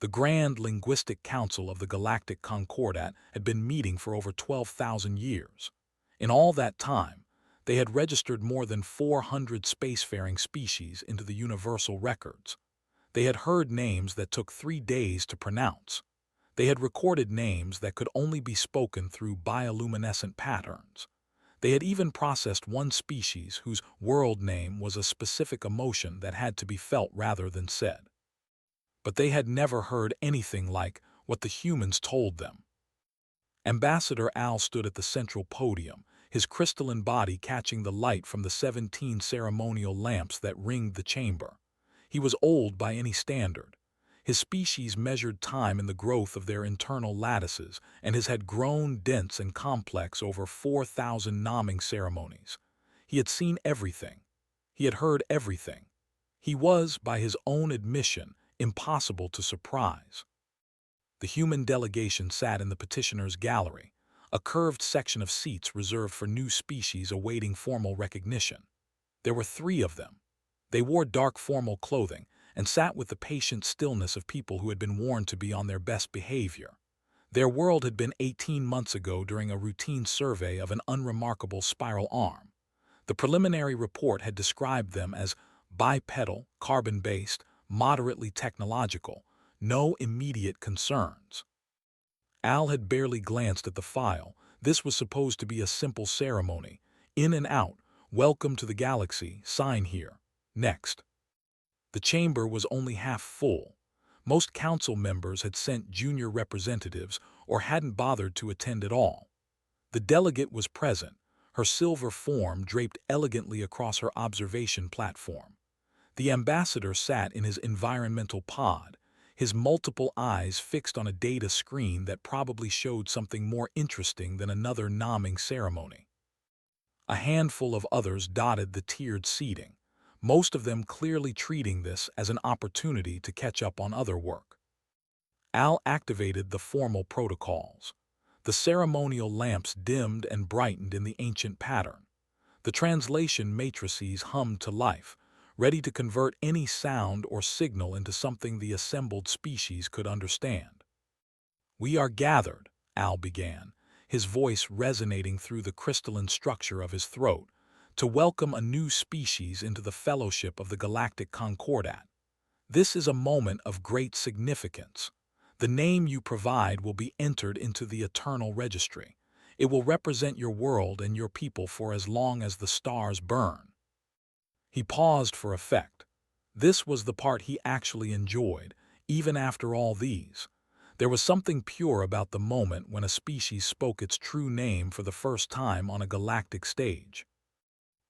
The Grand Linguistic Council of the Galactic Concordat had been meeting for over 12,000 years. In all that time, they had registered more than 400 spacefaring species into the universal records. They had heard names that took 3 days to pronounce. They had recorded names that could only be spoken through bioluminescent patterns. They had even processed one species whose world name was a specific emotion that had to be felt rather than said. But they had never heard anything like what the humans told them. Ambassador Al stood at the central podium, his crystalline body catching the light from the 17 ceremonial lamps that ringed the chamber. He was old by any standard. His species measured time in the growth of their internal lattices, and his had grown dense and complex over 4,000 naming ceremonies. He had seen everything. He had heard everything. He was, by his own admission, impossible to surprise. The human delegation sat in the petitioner's gallery, a curved section of seats reserved for new species awaiting formal recognition. There were 3 of them. They wore dark formal clothing and sat with the patient stillness of people who had been warned to be on their best behavior. Their world had been 18 months ago during a routine survey of an unremarkable spiral arm. The preliminary report had described them as bipedal, carbon-based, moderately technological, no immediate concerns. Al had barely glanced at the file. This was supposed to be a simple ceremony. In and out, welcome to the galaxy, sign here. Next. The chamber was only half full. Most council members had sent junior representatives or hadn't bothered to attend at all. The delegate was present, her silver form draped elegantly across her observation platform. The ambassador sat in his environmental pod, his multiple eyes fixed on a data screen that probably showed something more interesting than another naming ceremony. A handful of others dotted the tiered seating, most of them clearly treating this as an opportunity to catch up on other work. Al activated the formal protocols. The ceremonial lamps dimmed and brightened in the ancient pattern. The translation matrices hummed to life, ready to convert any sound or signal into something the assembled species could understand. "We are gathered," Al began, his voice resonating through the crystalline structure of his throat, "to welcome a new species into the fellowship of the Galactic Concordat. This is a moment of great significance. The name you provide will be entered into the eternal registry. It will represent your world and your people for as long as the stars burn." He paused for effect. This was the part he actually enjoyed, even after all these. There was something pure about the moment when a species spoke its true name for the first time on a galactic stage.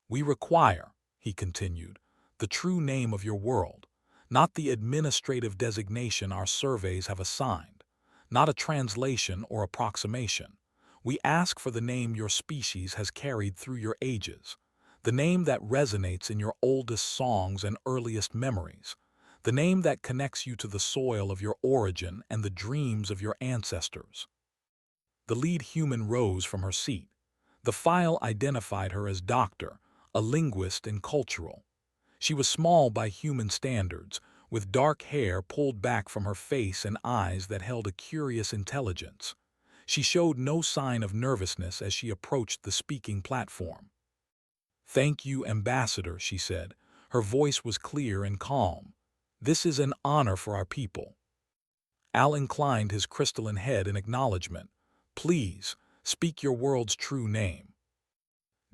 "We require," he continued, "the true name of your world, not the administrative designation our surveys have assigned, not a translation or approximation. We ask for the name your species has carried through your ages, the name that resonates in your oldest songs and earliest memories, the name that connects you to the soil of your origin and the dreams of your ancestors." The lead human rose from her seat. The file identified her as Doctor, a linguist and cultural. She was small by human standards, with dark hair pulled back from her face and eyes that held a curious intelligence. She showed no sign of nervousness as she approached the speaking platform. "Thank you, Ambassador," she said. Her voice was clear and calm. "This is an honor for our people." Al inclined his crystalline head in acknowledgement. "Please, speak your world's true name."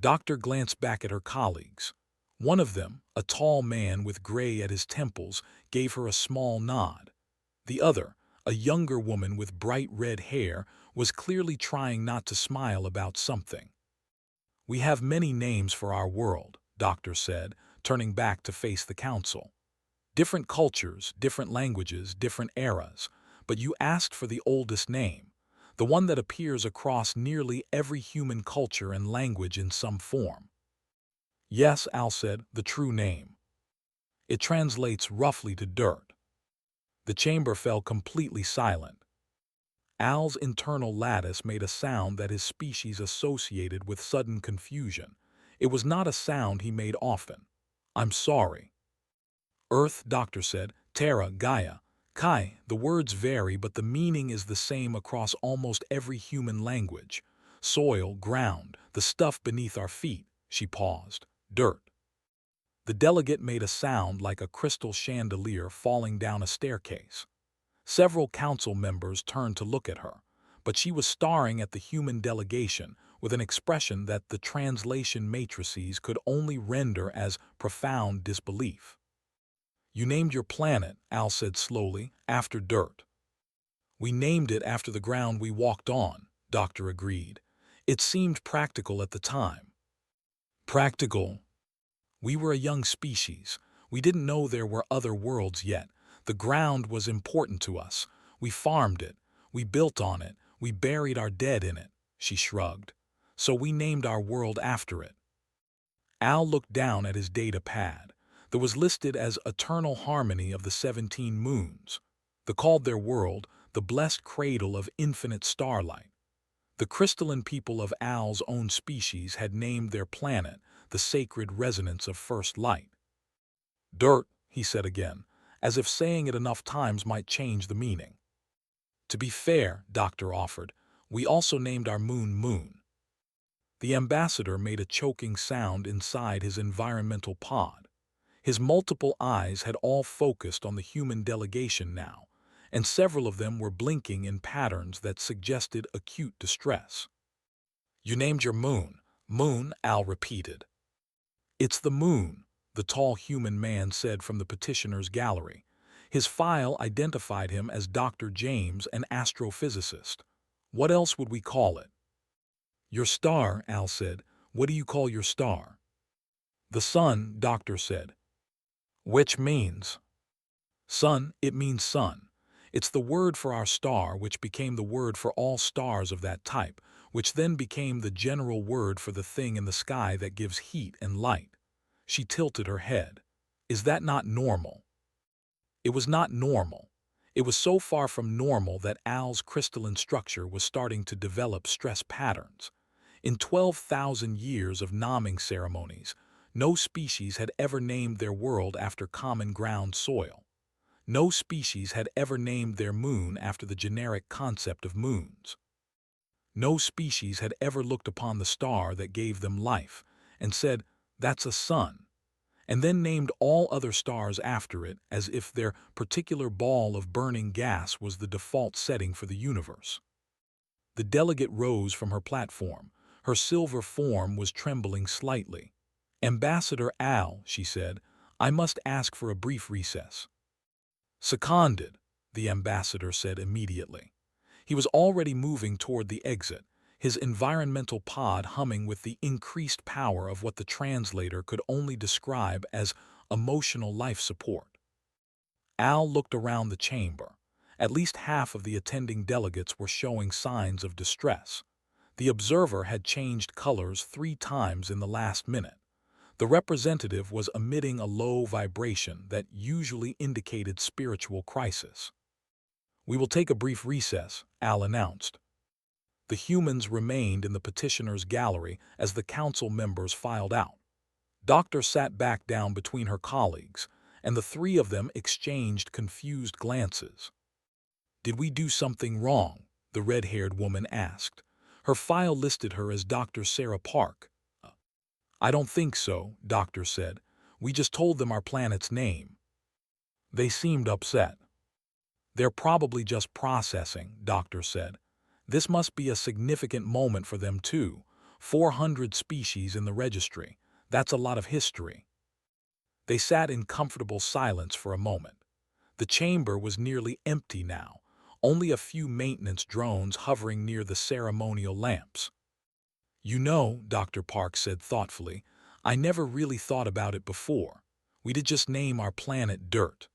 Doctor glanced back at her colleagues. One of them, a tall man with gray at his temples, gave her a small nod. The other, a younger woman with bright red hair, was clearly trying not to smile about something. "We have many names for our world," Doctor said, turning back to face the council. "Different cultures, different languages, different eras, but you asked for the oldest name, the one that appears across nearly every human culture and language in some form." "Yes," Al said, "the true name. It translates roughly to dirt." The chamber fell completely silent. Al's internal lattice made a sound that his species associated with sudden confusion. It was not a sound he made often. "I'm sorry." "Earth," Doctor said, "Terra, Gaia, Kai, the words vary, but the meaning is the same across almost every human language. Soil, ground, the stuff beneath our feet. She paused. Dirt. The delegate made a sound like a crystal chandelier falling down a staircase. Several council members turned to look at her, but she was staring at the human delegation with an expression that the translation matrices could only render as profound disbelief. "You named your planet," Al said slowly, "after dirt." "We named it after the ground we walked on," Doctor agreed. "It seemed practical at the time." Practical? We were a young species. We didn't know there were other worlds yet. The ground was important to us. We farmed it. We built on it. We buried our dead in it. She shrugged. So we named our world after it. Al looked down at his data pad. There was listed as Eternal Harmony of the 17 Moons. They called their world the blessed cradle of infinite starlight. The crystalline people of Al's own species had named their planet the sacred resonance of first light. "Dirt," he said again, as if saying it enough times might change the meaning. "To be fair," Doctor offered, "we also named our moon Moon." The ambassador made a choking sound inside his environmental pod. His multiple eyes had all focused on the human delegation now, and several of them were blinking in patterns that suggested acute distress. "You named your moon." "Moon," Al repeated. "It's the moon," the tall human man said from the petitioner's gallery. His file identified him as Dr. James, an astrophysicist. "What else would we call it?" "Your star," Al said. "What do you call your star?" "The sun," Doctor said. "Which means?" "Sun, it means sun. It's the word for our star, which became the word for all stars of that type, which then became the general word for the thing in the sky that gives heat and light." She tilted her head. "Is that not normal?" It was not normal. It was so far from normal that Al's crystalline structure was starting to develop stress patterns. In 12,000 years of naming ceremonies, no species had ever named their world after common ground soil. No species had ever named their moon after the generic concept of moons. No species had ever looked upon the star that gave them life and said, "That's a sun," and then named all other stars after it as if their particular ball of burning gas was the default setting for the universe. The delegate rose from her platform. Her silver form was trembling slightly. "Ambassador Al," she said, "I must ask for a brief recess." "Seconded," the ambassador said immediately. He was already moving toward the exit, his environmental pod humming with the increased power of what the translator could only describe as emotional life support. Al looked around the chamber. At least half of the attending delegates were showing signs of distress. The observer had changed colors 3 times in the last minute. The representative was emitting a low vibration that usually indicated spiritual crisis. "We will take a brief recess," Al announced. The humans remained in the petitioner's gallery as the council members filed out. Doctor sat back down between her colleagues, and the 3 of them exchanged confused glances. "Did we do something wrong?" the red-haired woman asked. Her file listed her as Dr. Sarah Park. "I don't think so," Doctor said. "We just told them our planet's name." They seemed upset. "They're probably just processing," Doctor said. "This must be a significant moment for them too. 400 species in the registry. That's a lot of history." They sat in comfortable silence for a moment. The chamber was nearly empty now, only a few maintenance drones hovering near the ceremonial lamps. "You know," Dr. Park said thoughtfully, "I never really thought about it before. We did just name our planet Dirt.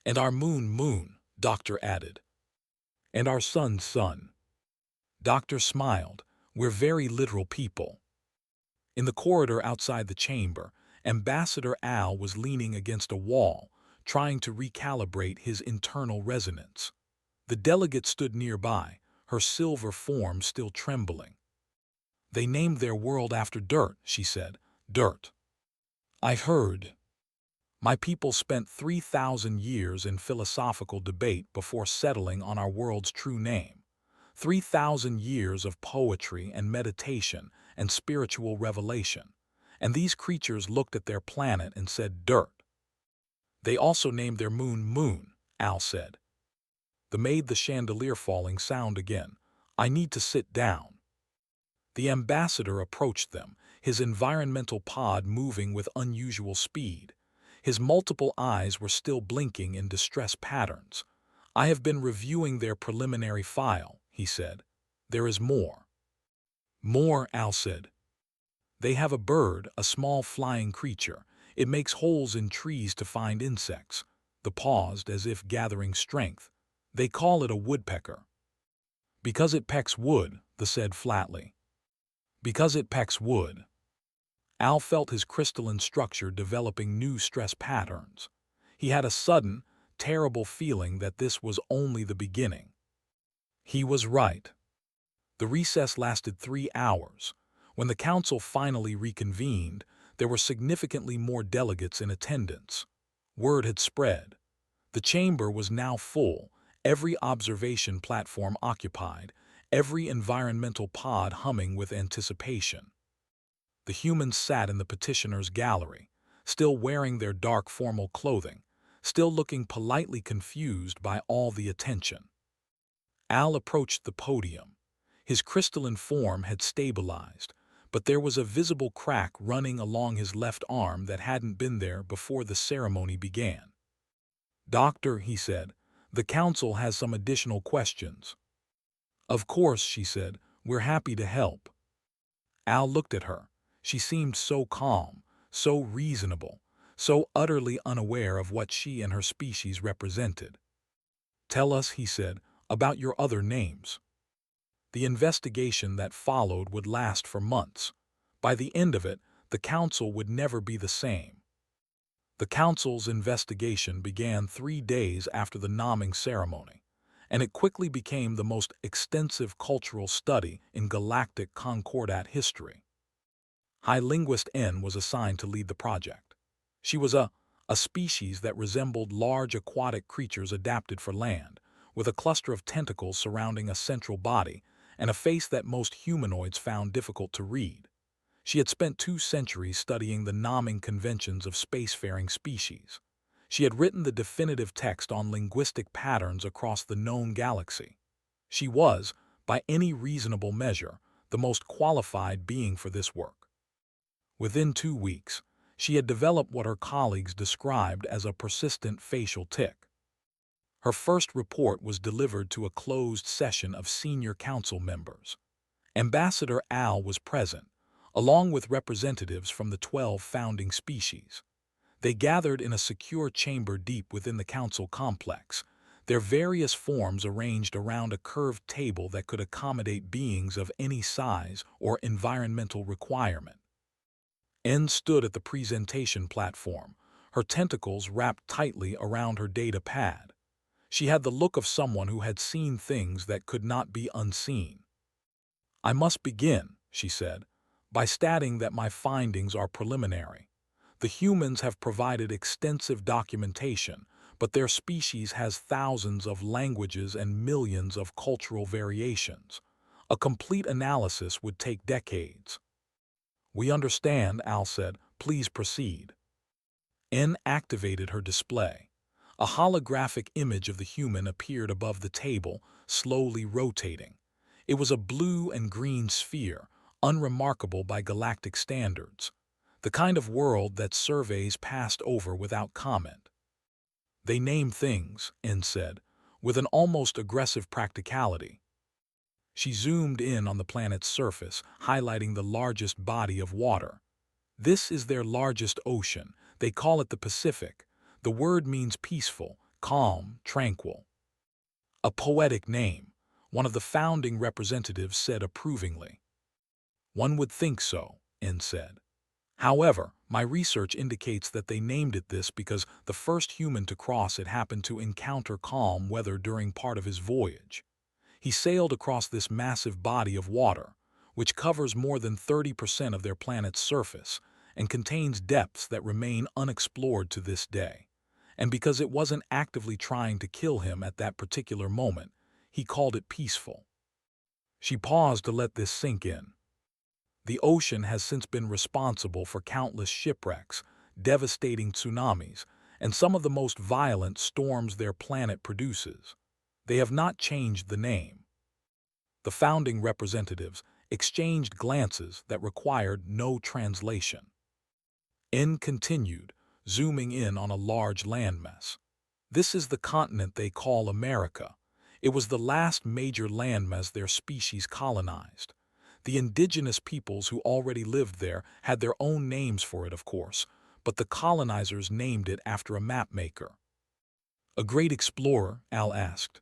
And our moon Moon," Doctor added. "And our sun Sun." Doctor smiled. "We're very literal people." In the corridor outside the chamber, Ambassador Al was leaning against a wall, trying to recalibrate his internal resonance. The delegate stood nearby, her silver form still trembling. "They named their world after dirt," she said. "Dirt." "I heard." My people spent 3,000 years in philosophical debate before settling on our world's true name. 3,000 years of poetry and meditation and spiritual revelation. And these creatures looked at their planet and said dirt. They also named their moon Moon, Al said. They made the chandelier falling sound again. I need to sit down. The ambassador approached them, his environmental pod moving with unusual speed. His multiple eyes were still blinking in distress patterns. I have been reviewing their preliminary file, he said. There is more. More, Al said. They have a bird, a small flying creature. It makes holes in trees to find insects. The paused as if gathering strength. They call it a woodpecker. Because it pecks wood, the said flatly. Because it pecks wood. Al felt his crystalline structure developing new stress patterns. He had a sudden, terrible feeling that this was only the beginning. He was right. The recess lasted 3 hours. When the council finally reconvened, there were significantly more delegates in attendance. Word had spread. The chamber was now full, every observation platform occupied, every environmental pod humming with anticipation. The humans sat in the petitioners' gallery, still wearing their dark formal clothing, still looking politely confused by all the attention. Al approached the podium. His crystalline form had stabilized, but there was a visible crack running along his left arm that hadn't been there before the ceremony began. Doctor, he said, the council has some additional questions. Of course, she said, we're happy to help. Al looked at her. She seemed so calm, so reasonable, so utterly unaware of what she and her species represented. Tell us, he said, about your other names. The investigation that followed would last for months. By the end of it, the council would never be the same. The council's investigation began 3 days after the naming ceremony, and it quickly became the most extensive cultural study in Galactic Concordat history. High Linguist N was assigned to lead the project. She was a species that resembled large aquatic creatures adapted for land, with a cluster of tentacles surrounding a central body and a face that most humanoids found difficult to read. She had spent 2 centuries studying the naming conventions of spacefaring species. She had written the definitive text on linguistic patterns across the known galaxy. She was, by any reasonable measure, the most qualified being for this work. Within 2 weeks, she had developed what her colleagues described as a persistent facial tic. Her first report was delivered to a closed session of senior council members. Ambassador Al was present, along with representatives from the 12 founding species. They gathered in a secure chamber deep within the council complex, their various forms arranged around a curved table that could accommodate beings of any size or environmental requirement. N stood at the presentation platform, her tentacles wrapped tightly around her data pad. She had the look of someone who had seen things that could not be unseen. I must begin, she said, by stating that my findings are preliminary. The humans have provided extensive documentation, but their species has thousands of languages and millions of cultural variations. A complete analysis would take decades. We understand, Al said. Please proceed. N activated her display. A holographic image of the human appeared above the table, slowly rotating. It was a blue and green sphere, unremarkable by galactic standards, the kind of world that surveys passed over without comment. They name things, N said, with an almost aggressive practicality. She zoomed in on the planet's surface, highlighting the largest body of water. This is their largest ocean. They call it the Pacific. The word means peaceful, calm, tranquil. A poetic name, one of the founding representatives said approvingly. One would think so, N said. However, my research indicates that they named it this because the first human to cross it happened to encounter calm weather during part of his voyage. He sailed across this massive body of water, which covers more than 30% of their planet's surface, and contains depths that remain unexplored to this day. And because it wasn't actively trying to kill him at that particular moment, he called it peaceful. She paused to let this sink in. The ocean has since been responsible for countless shipwrecks, devastating tsunamis, and some of the most violent storms their planet produces. They have not changed the name. The founding representatives exchanged glances that required no translation. N continued, zooming in on a large landmass. This is the continent they call America. It was the last major landmass their species colonized. The indigenous peoples who already lived there had their own names for it, of course, but the colonizers named it after a mapmaker. A great explorer, Al asked.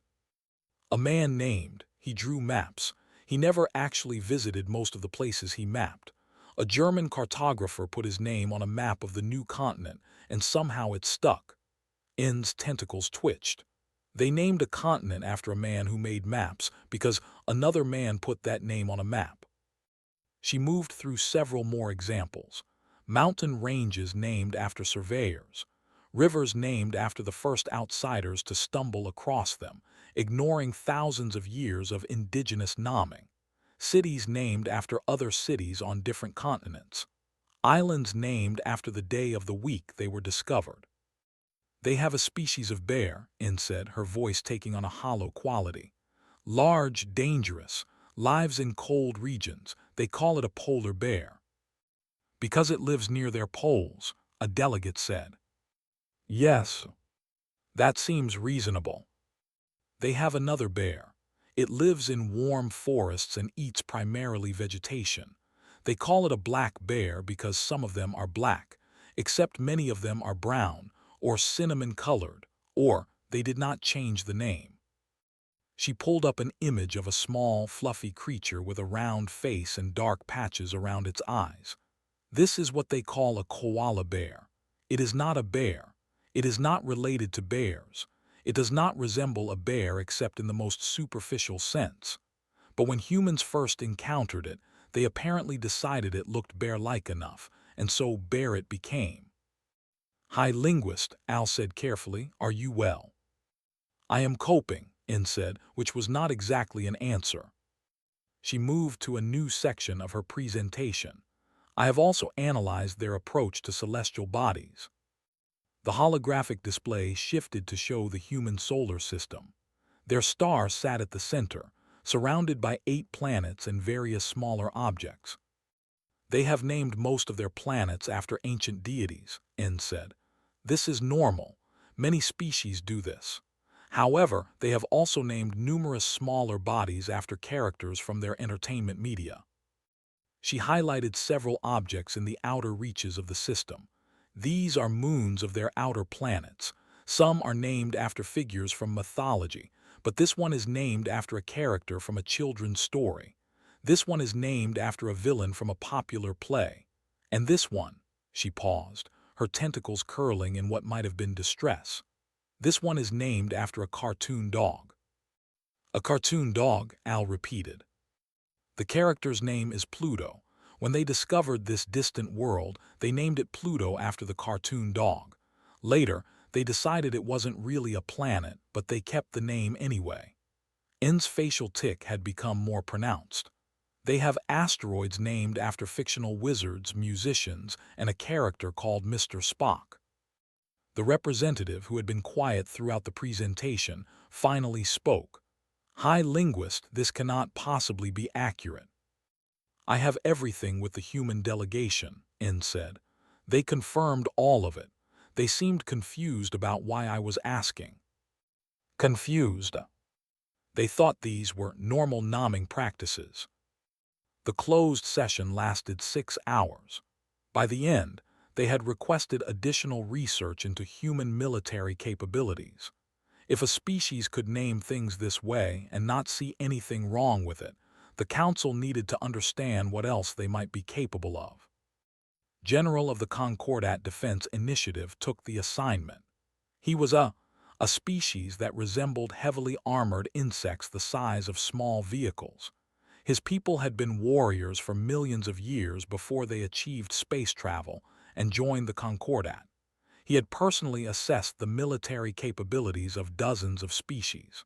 A man named. He drew maps. He never actually visited most of the places he mapped. A German cartographer put his name on a map of the new continent, and somehow it stuck. N's tentacles twitched. They named a continent after a man who made maps because another man put that name on a map. She moved through several more examples. Mountain ranges named after surveyors. Rivers named after the first outsiders to stumble across them, ignoring thousands of years of indigenous naming. Cities named after other cities on different continents. Islands named after the day of the week they were discovered. They have a species of bear, N said, her voice taking on a hollow quality. Large, dangerous, lives in cold regions. They call it a polar bear. Because it lives near their poles, a delegate said. Yes, that seems reasonable. They have another bear. It lives in warm forests and eats primarily vegetation. They call it a black bear because some of them are black, except many of them are brown or cinnamon-colored, or they did not change the name. She pulled up an image of a small, fluffy creature with a round face and dark patches around its eyes. This is what they call a koala bear. It is not a bear. It is not related to bears. It does not resemble a bear except in the most superficial sense. But when humans first encountered it, they apparently decided it looked bear-like enough, and so bear it became. Hi, linguist, Al said carefully, are you well? I am coping, N said, which was not exactly an answer. She moved to a new section of her presentation. I have also analyzed their approach to celestial bodies. The holographic display shifted to show the human solar system. Their star sat at the center, surrounded by 8 planets and various smaller objects. They have named most of their planets after ancient deities, N said. This is normal. Many species do this. However, they have also named numerous smaller bodies after characters from their entertainment media. She highlighted several objects in the outer reaches of the system. These are moons of their outer planets. Some are named after figures from mythology, but this one is named after a character from a children's story. This one is named after a villain from a popular play. And this one, she paused, her tentacles curling in what might have been distress. This one is named after a cartoon dog. A cartoon dog, Al repeated. The character's name is Pluto. When they discovered this distant world, they named it Pluto after the cartoon dog. Later, they decided it wasn't really a planet, but they kept the name anyway. N's facial tic had become more pronounced. They have asteroids named after fictional wizards, musicians, and a character called Mr. Spock. The representative, who had been quiet throughout the presentation, finally spoke. Hi, linguist, this cannot possibly be accurate. I have everything with the human delegation, N said. They confirmed all of it. They seemed confused about why I was asking. Confused. They thought these were normal naming practices. The closed session lasted 6 hours. By the end, they had requested additional research into human military capabilities. If a species could name things this way and not see anything wrong with it, the Council needed to understand what else they might be capable of. General of the Concordat Defense Initiative took the assignment. He was a species that resembled heavily armored insects the size of small vehicles. His people had been warriors for millions of years before they achieved space travel and joined the Concordat. He had personally assessed the military capabilities of dozens of species.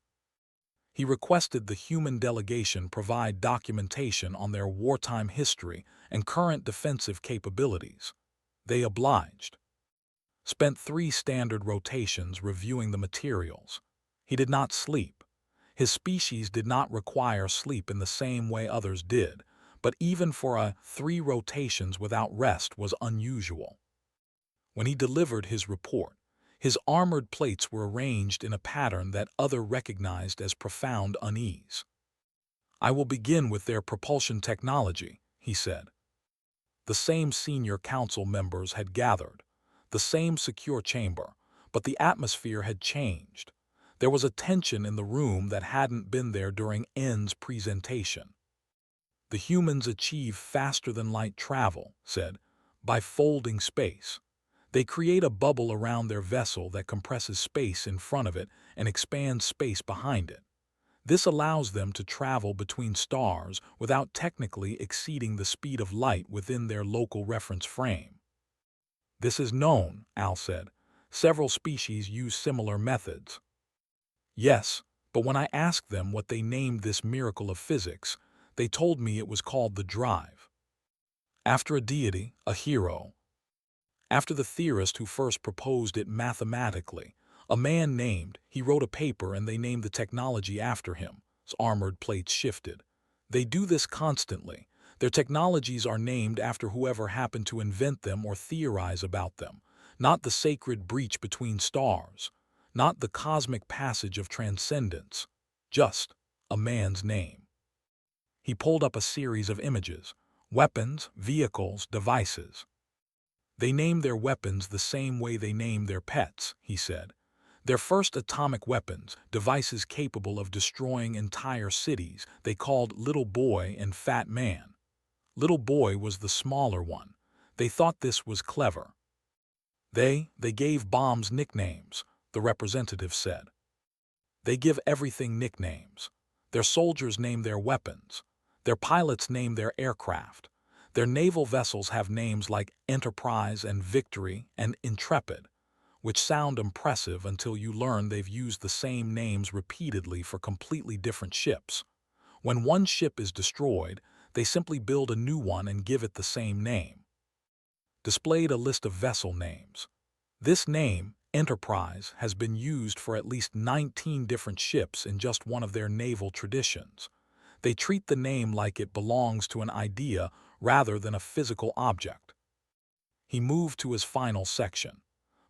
He requested the human delegation provide documentation on their wartime history and current defensive capabilities. They obliged. Spent 3 standard rotations reviewing the materials. He did not sleep. His species did not require sleep in the same way others did, but even for 3 rotations without rest was unusual. When he delivered his report, his armored plates were arranged in a pattern that others recognized as profound unease. "I will begin with their propulsion technology," he said. The same senior council members had gathered, the same secure chamber, but the atmosphere had changed. There was a tension in the room that hadn't been there during N's presentation. "The humans achieve faster-than-light travel," said, "by folding space. They create a bubble around their vessel that compresses space in front of it and expands space behind it. This allows them to travel between stars without technically exceeding the speed of light within their local reference frame." "This is known," Al said. "Several species use similar methods." "Yes, but when I asked them what they named this miracle of physics, they told me it was called the drive. After a deity, a hero. After the theorist who first proposed it mathematically, a man named, he wrote a paper and they named the technology after him." His armored plates shifted. "They do this constantly. Their technologies are named after whoever happened to invent them or theorize about them, not the sacred breach between stars, not the cosmic passage of transcendence, just a man's name." He pulled up a series of images, weapons, vehicles, devices. "They name their weapons the same way they name their pets," he said. "Their first atomic weapons, devices capable of destroying entire cities, they called Little Boy and Fat Man. Little Boy was the smaller one. They thought this was clever. They gave bombs nicknames," the representative said. "They give everything nicknames. Their soldiers name their weapons. Their pilots name their aircraft. Their naval vessels have names like Enterprise and Victory and Intrepid, which sound impressive until you learn they've used the same names repeatedly for completely different ships. When one ship is destroyed, they simply build a new one and give it the same name." Displayed a list of vessel names. "This name, Enterprise, has been used for at least 19 different ships in just one of their naval traditions. They treat the name like it belongs to an idea rather than a physical object." He moved to his final section.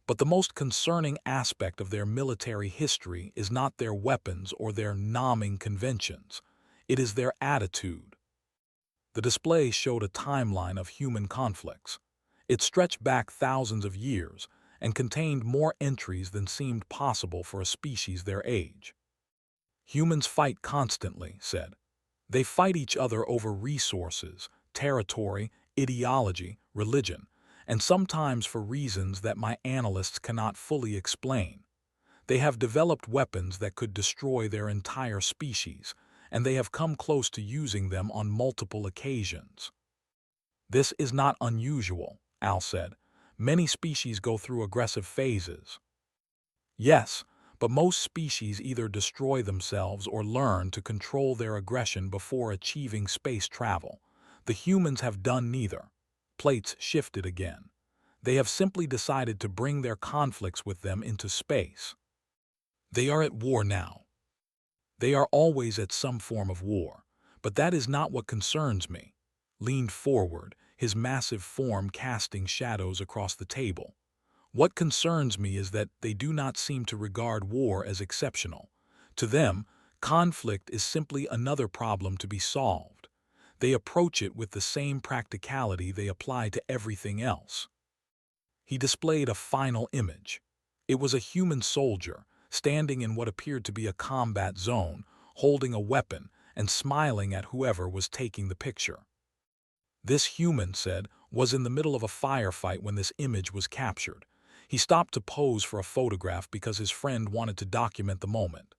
"But the most concerning aspect of their military history is not their weapons or their naming conventions. It is their attitude." The display showed a timeline of human conflicts. It stretched back thousands of years and contained more entries than seemed possible for a species their age. "Humans fight constantly," said. "They fight each other over resources, territory, ideology, religion, and sometimes for reasons that my analysts cannot fully explain. They have developed weapons that could destroy their entire species, and they have come close to using them on multiple occasions." "This is not unusual," Al said. "Many species go through aggressive phases." "Yes, but most species either destroy themselves or learn to control their aggression before achieving space travel. The humans have done neither." Plates shifted again. "They have simply decided to bring their conflicts with them into space. They are at war now. They are always at some form of war, but that is not what concerns me." Leaned forward, his massive form casting shadows across the table. "What concerns me is that they do not seem to regard war as exceptional. To them, conflict is simply another problem to be solved. They approach it with the same practicality they apply to everything else." He displayed a final image. It was a human soldier, standing in what appeared to be a combat zone, holding a weapon and smiling at whoever was taking the picture. "This human," said, "was in the middle of a firefight when this image was captured. He stopped to pose for a photograph because his friend wanted to document the moment."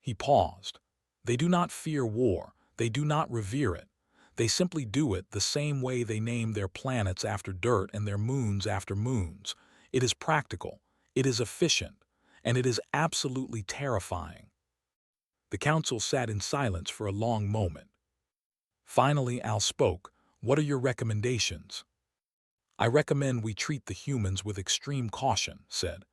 He paused. "They do not fear war. They do not revere it. They simply do it the same way they name their planets after dirt and their moons after moons. It is practical, it is efficient, and it is absolutely terrifying. The council sat in silence for a long moment. Finally, Al spoke. What are your recommendations? I recommend we treat the humans with extreme caution, said.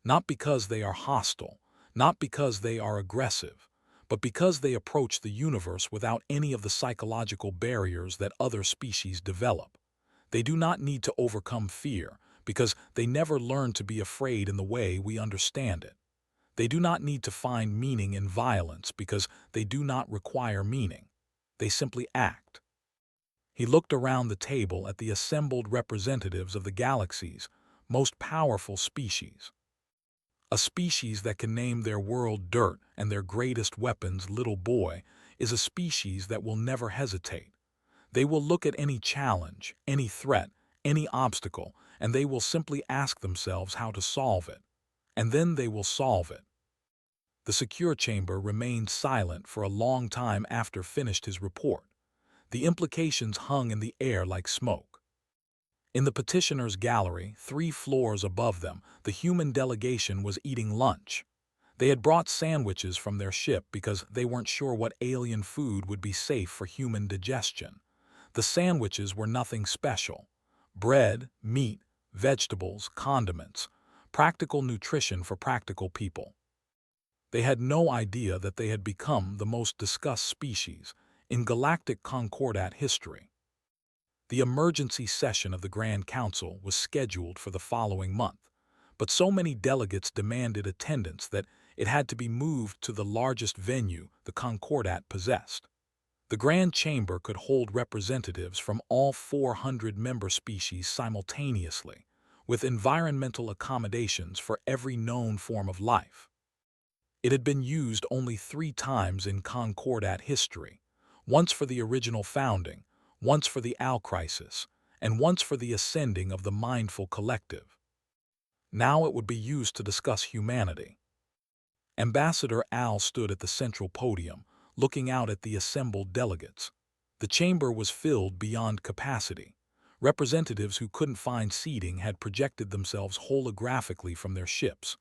Not because they are hostile, not because they are aggressive, but because they approach the universe without any of the psychological barriers that other species develop. They do not need to overcome fear, because they never learn to be afraid in the way we understand it. They do not need to find meaning in violence, because they do not require meaning. They simply act. He looked around the table at the assembled representatives of the galaxy's most powerful species. A species that can name their world dirt and their greatest weapons little boy is a species that will never hesitate. They will look at any challenge, any threat, any obstacle, and they will simply ask themselves how to solve it. And then they will solve it. The secure chamber remained silent for a long time after finished his report. The implications hung in the air like smoke. In the petitioners' gallery, 3 floors above them, the human delegation was eating lunch. They had brought sandwiches from their ship because they weren't sure what alien food would be safe for human digestion. The sandwiches were nothing special. Bread, meat, vegetables, condiments. Practical nutrition for practical people. They had no idea that they had become the most discussed species in Galactic Concordat history. The emergency session of the Grand Council was scheduled for the following month, but so many delegates demanded attendance that it had to be moved to the largest venue the Concordat possessed. The Grand Chamber could hold representatives from all 400 member species simultaneously, with environmental accommodations for every known form of life. It had been used only 3 times in Concordat history, once for the original founding, once for the Al Crisis, and once for the ascending of the Mindful Collective. Now it would be used to discuss humanity. Ambassador Al stood at the central podium, looking out at the assembled delegates. The chamber was filled beyond capacity. Representatives who couldn't find seating had projected themselves holographically from their ships.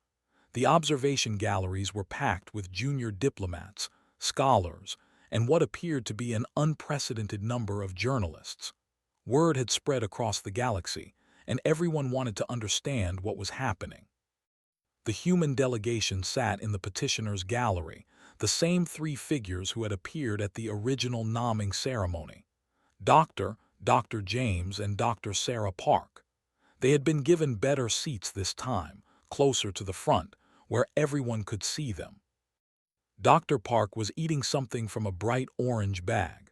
The observation galleries were packed with junior diplomats, scholars, and what appeared to be an unprecedented number of journalists. Word had spread across the galaxy, and everyone wanted to understand what was happening. The human delegation sat in the petitioner's gallery, the same 3 figures who had appeared at the original nomming ceremony. Dr. James and Dr. Sarah Park. They had been given better seats this time, closer to the front, where everyone could see them. Dr. Park was eating something from a bright orange bag.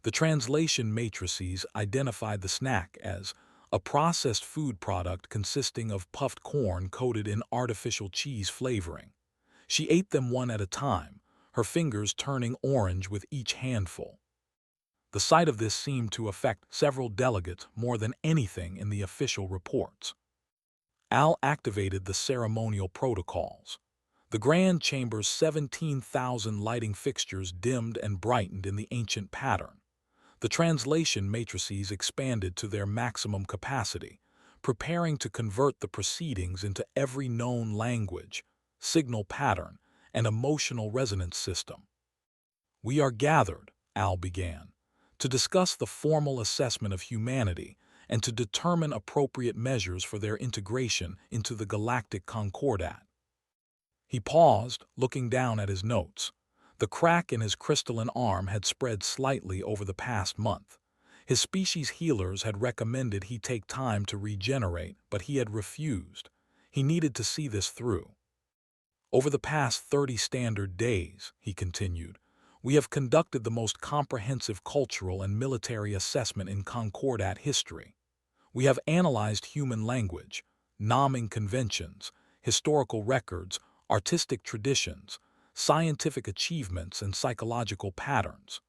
The translation matrices identified the snack as a processed food product consisting of puffed corn coated in artificial cheese flavoring. She ate them one at a time, her fingers turning orange with each handful. The sight of this seemed to affect several delegates more than anything in the official reports. Al activated the ceremonial protocols. The Grand Chamber's 17,000 lighting fixtures dimmed and brightened in the ancient pattern. The translation matrices expanded to their maximum capacity, preparing to convert the proceedings into every known language, signal pattern, and emotional resonance system. "We are gathered," Al began, "to discuss the formal assessment of humanity and to determine appropriate measures for their integration into the Galactic Concordat." He paused, looking down at his notes. The crack in his crystalline arm had spread slightly over the past month. His species healers had recommended he take time to regenerate, but he had refused. He needed to see this through. "Over the past 30 standard days," he continued, "we have conducted the most comprehensive cultural and military assessment in Concordat history. We have analyzed human language, nomming conventions, historical records, artistic traditions, scientific achievements, and psychological patterns.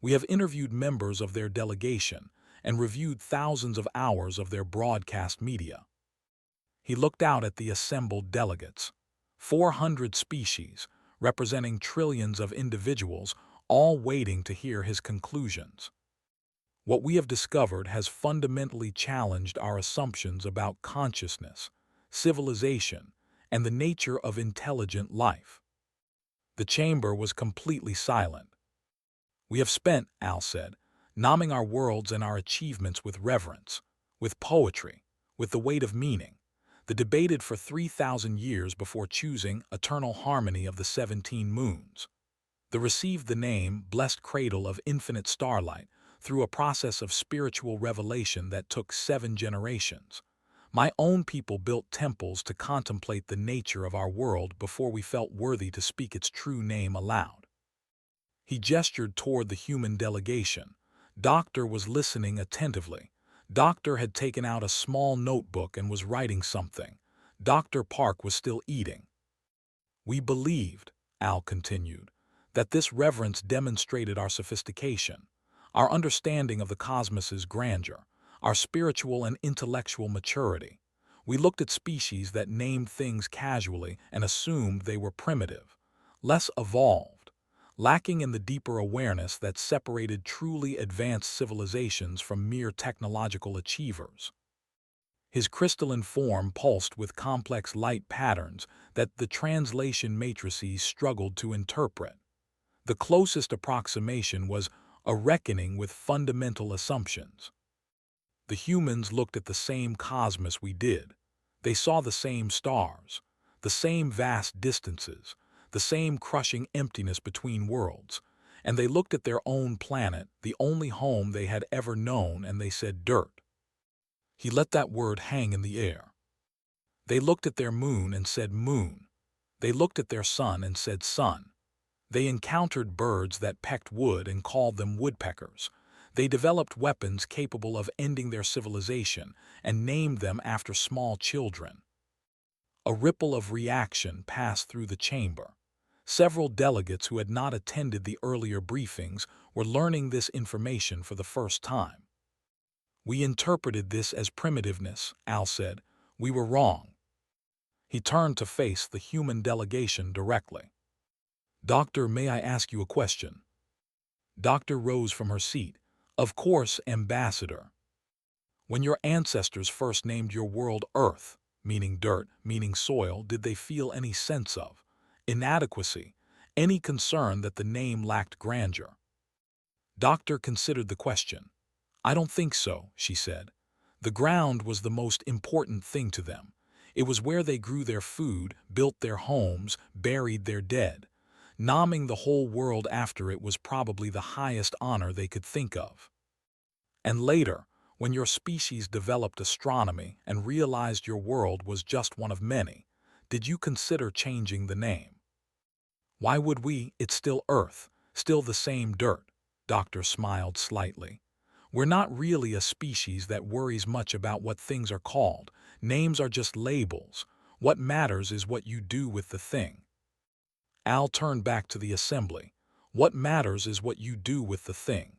We have interviewed members of their delegation and reviewed thousands of hours of their broadcast media." He looked out at the assembled delegates. 400 species, representing trillions of individuals, all waiting to hear his conclusions. What we have discovered has fundamentally challenged our assumptions about consciousness, civilization, and the nature of intelligent life. The chamber was completely silent. We have spent, Al said, nomming our worlds and our achievements with reverence, with poetry, with the weight of meaning, the debated for 3,000 years before choosing eternal harmony of the 17 moons. The received the name blessed cradle of infinite starlight through a process of spiritual revelation that took 7 generations. My own people built temples to contemplate the nature of our world before we felt worthy to speak its true name aloud. He gestured toward the human delegation. Doctor was listening attentively. Doctor had taken out a small notebook and was writing something. Dr. Park was still eating. We believed, Al continued, that this reverence demonstrated our sophistication, our understanding of the cosmos's grandeur, our spiritual and intellectual maturity. We looked at species that named things casually and assumed they were primitive, less evolved, lacking in the deeper awareness that separated truly advanced civilizations from mere technological achievers. His crystalline form pulsed with complex light patterns that the translation matrices struggled to interpret. The closest approximation was a reckoning with fundamental assumptions. The humans looked at the same cosmos we did. They saw the same stars, the same vast distances, the same crushing emptiness between worlds, and they looked at their own planet, the only home they had ever known, and they said dirt. He let that word hang in the air. They looked at their moon and said moon. They looked at their sun and said sun. They encountered birds that pecked wood and called them woodpeckers. They developed weapons capable of ending their civilization and named them after small children. A ripple of reaction passed through the chamber. Several delegates who had not attended the earlier briefings were learning this information for the first time. We interpreted this as primitiveness, Al said. We were wrong. He turned to face the human delegation directly. Doctor, may I ask you a question? Doctor rose from her seat. Of course, Ambassador. When your ancestors first named your world Earth, meaning dirt, meaning soil, did they feel any sense of inadequacy, any concern that the name lacked grandeur? Doctor considered the question. I don't think so, she said. The ground was the most important thing to them. It was where they grew their food, built their homes, buried their dead. Naming the whole world after it was probably the highest honor they could think of. And later, when your species developed astronomy and realized your world was just one of many, did you consider changing the name? Why would we? It's still Earth, still the same dirt. Doctor smiled slightly. We're not really a species that worries much about what things are called. Names are just labels. What matters is what you do with the thing. Al turned back to the assembly. What matters is what you do with the thing.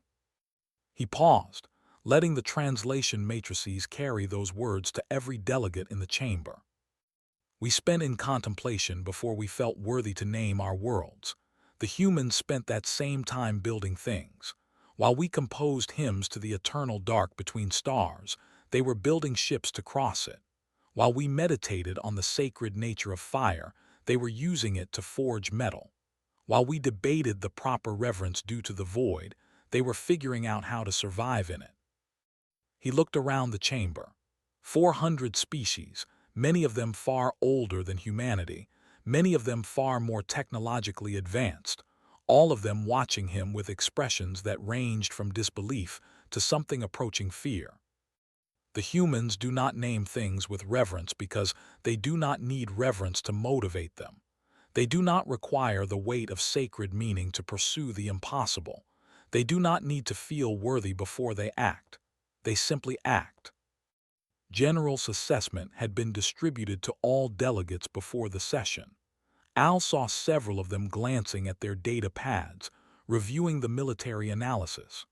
He paused, letting the translation matrices carry those words to every delegate in the chamber. We spent in contemplation before we felt worthy to name our worlds. The humans spent that same time building things. While we composed hymns to the eternal dark between stars, they were building ships to cross it. While we meditated on the sacred nature of fire, they were using it to forge metal. While we debated the proper reverence due to the void, they were figuring out how to survive in it. He looked around the chamber. 400 species, many of them far older than humanity, many of them far more technologically advanced, all of them watching him with expressions that ranged from disbelief to something approaching fear. The humans do not name things with reverence because they do not need reverence to motivate them. They do not require the weight of sacred meaning to pursue the impossible. They do not need to feel worthy before they act. They simply act. General's assessment had been distributed to all delegates before the session. Al saw several of them glancing at their data pads, reviewing the military analysis.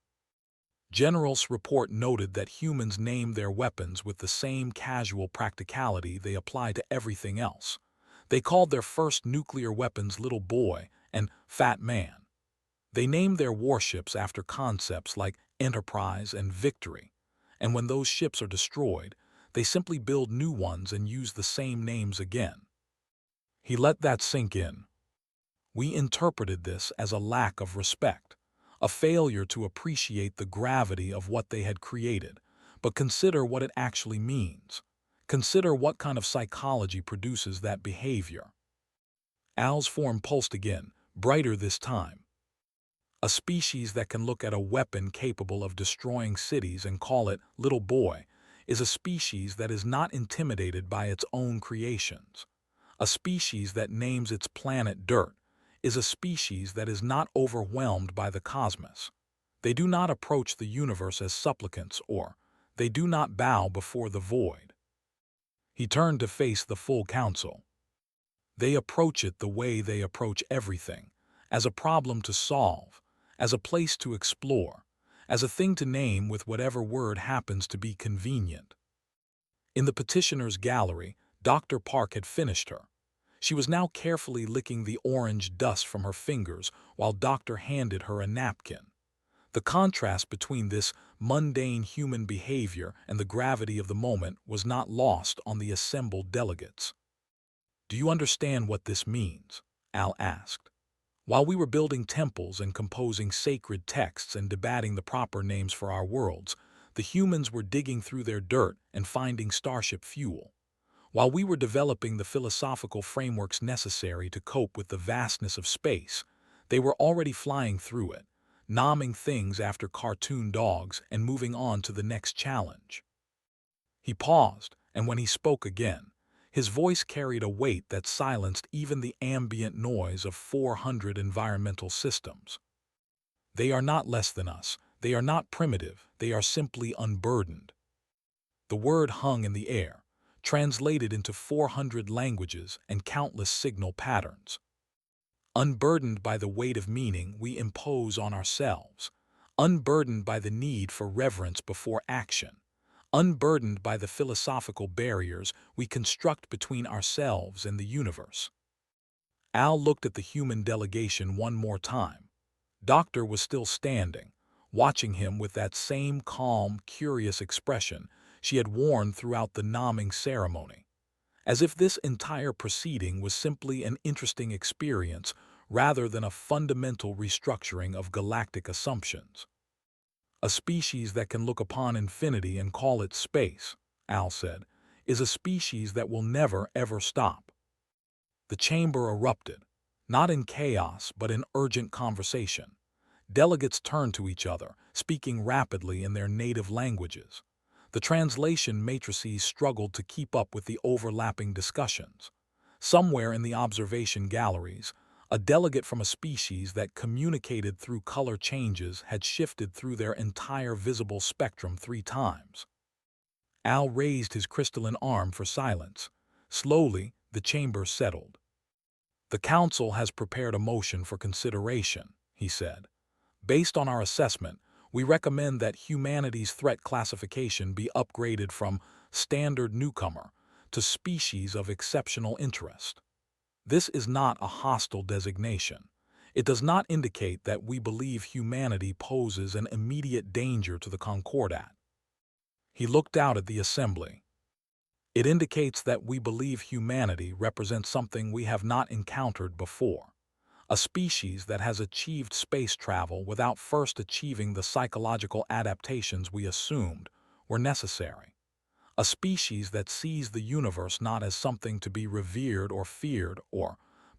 General's report noted that humans named their weapons with the same casual practicality they apply to everything else. They called their first nuclear weapons Little Boy and Fat Man. They name their warships after concepts like Enterprise and Victory, and when those ships are destroyed, they simply build new ones and use the same names again. He let that sink in. We interpreted this as a lack of respect, a failure to appreciate the gravity of what they had created, but consider what it actually means. Consider what kind of psychology produces that behavior. Al's form pulsed again, brighter this time. A species that can look at a weapon capable of destroying cities and call it little boy is a species that is not intimidated by its own creations. A species that names its planet dirt is a species that is not overwhelmed by the cosmos. They do not approach the universe as supplicants, or they do not bow before the void. He turned to face the full council. They approach it the way they approach everything, as a problem to solve, as a place to explore, as a thing to name with whatever word happens to be convenient. In the petitioner's gallery, Dr. Park had finished her. She was now carefully licking the orange dust from her fingers while Doctor handed her a napkin. The contrast between this mundane human behavior and the gravity of the moment was not lost on the assembled delegates. "Do you understand what this means?" Al asked. "While we were building temples and composing sacred texts and debating the proper names for our worlds, the humans were digging through their dirt and finding starship fuel. While we were developing the philosophical frameworks necessary to cope with the vastness of space, they were already flying through it, nomming things after cartoon dogs and moving on to the next challenge." He paused, and when he spoke again, his voice carried a weight that silenced even the ambient noise of 400 environmental systems. "They are not less than us. They are not primitive. They are simply unburdened." The word hung in the air, translated into 400 languages and countless signal patterns. Unburdened by the weight of meaning we impose on ourselves, unburdened by the need for reverence before action, unburdened by the philosophical barriers we construct between ourselves and the universe. Al looked at the human delegation one more time. Doctor was still standing, watching him with that same calm, curious expression she had worn throughout the nomming ceremony, as if this entire proceeding was simply an interesting experience rather than a fundamental restructuring of galactic assumptions. "A species that can look upon infinity and call it space," Al said, "is a species that will never ever stop." The chamber erupted, not in chaos but in urgent conversation. Delegates turned to each other, speaking rapidly in their native languages. The translation matrices struggled to keep up with the overlapping discussions. Somewhere in the observation galleries, a delegate from a species that communicated through color changes had shifted through their entire visible spectrum 3 times. Al raised his crystalline arm for silence. Slowly, the chamber settled. "The Council has prepared a motion for consideration," he said. "Based on our assessment, we recommend that humanity's threat classification be upgraded from Standard Newcomer to Species of Exceptional Interest. This is not a hostile designation. It does not indicate that we believe humanity poses an immediate danger to the Concordat." He looked out at the assembly. "It indicates that we believe humanity represents something we have not encountered before. A species that has achieved space travel without first achieving the psychological adaptations we assumed were necessary. A species that sees the universe not as something to be revered or feared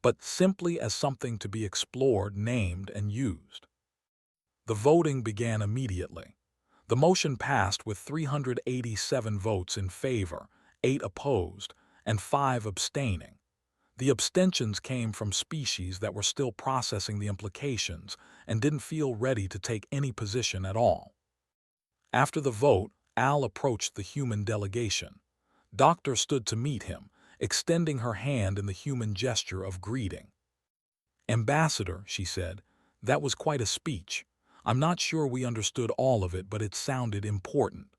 but simply as something to be explored, named, and used." The voting began immediately. The motion passed with 387 votes in favor, 8 opposed, and 5 abstaining. The abstentions came from species that were still processing the implications and didn't feel ready to take any position at all. After the vote, Al approached the human delegation. Doctor stood to meet him, extending her hand in the human gesture of greeting. "Ambassador," she said, "that was quite a speech. I'm not sure we understood all of it, but it sounded important."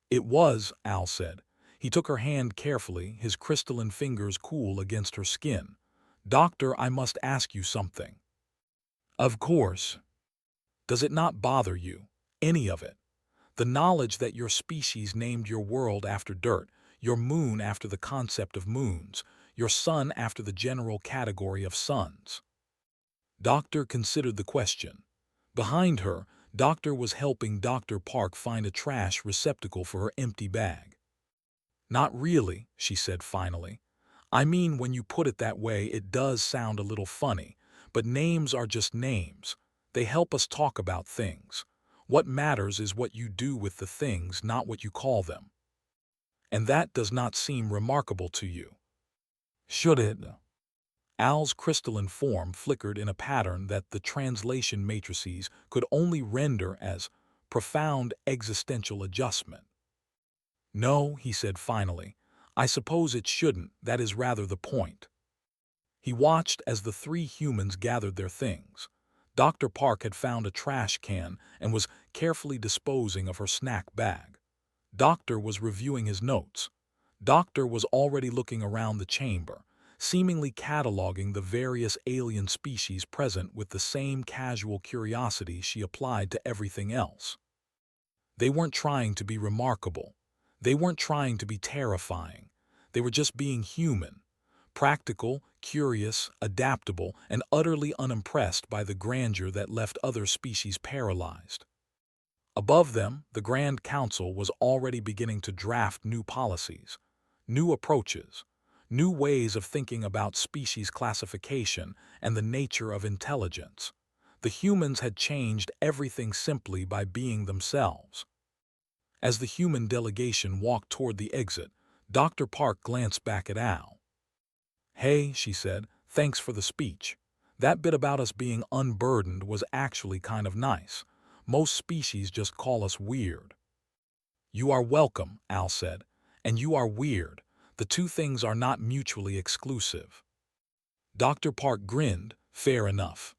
"It was," Al said. He took her hand carefully, his crystalline fingers cool against her skin. "Doctor, I must ask you something." Of course. Does it not bother you? Any of it? The knowledge that your species named your world after dirt, your moon after the concept of moons, your sun after the general category of suns. Doctor considered the question. Behind her, Doctor was helping Dr. Park find a trash receptacle for her empty bag. Not really, she said finally. I mean, when you put it that way, it does sound a little funny, but names are just names. They help us talk about things. What matters is what you do with the things, not what you call them. And that does not seem remarkable to you. Should it? Al's crystalline form flickered in a pattern that the translation matrices could only render as profound existential adjustment. No, he said finally. I suppose it shouldn't, that is rather the point. He watched as the three humans gathered their things. Dr. Park had found a trash can and was carefully disposing of her snack bag. Doctor was reviewing his notes. Doctor was already looking around the chamber, seemingly cataloging the various alien species present with the same casual curiosity she applied to everything else. They weren't trying to be remarkable. They weren't trying to be terrifying. They were just being human, practical, curious, adaptable, and utterly unimpressed by the grandeur that left other species paralyzed. Above them, the Grand Council was already beginning to draft new policies, new approaches, new ways of thinking about species classification and the nature of intelligence. The humans had changed everything simply by being themselves. As the human delegation walked toward the exit, Dr. Park glanced back at Al. Hey, she said, thanks for the speech. That bit about us being unburdened was actually kind of nice. Most species just call us weird. You are welcome, Al said, and you are weird. The two things are not mutually exclusive. Dr. Park grinned, fair enough.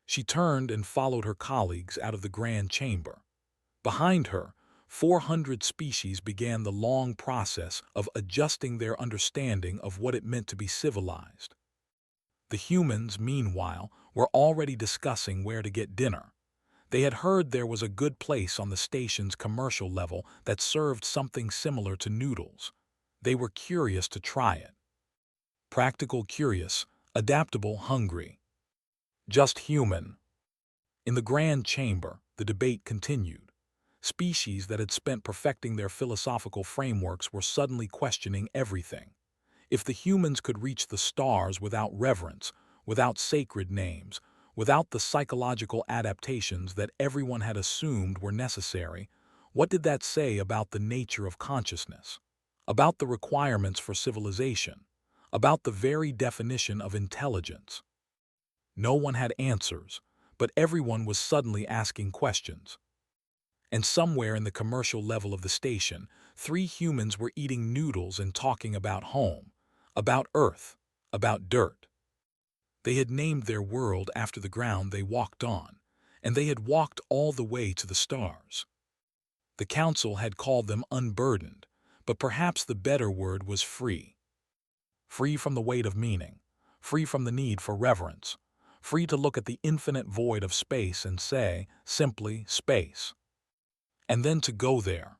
She turned and followed her colleagues out of the grand chamber. Behind her, 400 species began the long process of adjusting their understanding of what it meant to be civilized. The humans, meanwhile, were already discussing where to get dinner. They had heard there was a good place on the station's commercial level that served something similar to noodles. They were curious to try it. Practical curious, adaptable hungry. Just human. In the grand chamber, the debate continued. Species that had spent perfecting their philosophical frameworks were suddenly questioning everything. If the humans could reach the stars without reverence, without sacred names, without the psychological adaptations that everyone had assumed were necessary, what did that say about the nature of consciousness? About the requirements for civilization? About the very definition of intelligence? No one had answers, but everyone was suddenly asking questions. And somewhere in the commercial level of the station, 3 humans were eating noodles and talking about home, about Earth, about dirt. They had named their world after the ground they walked on, and they had walked all the way to the stars. The council had called them unburdened, but perhaps the better word was free. Free from the weight of meaning, free from the need for reverence, free to look at the infinite void of space and say, simply, space. And then to go there,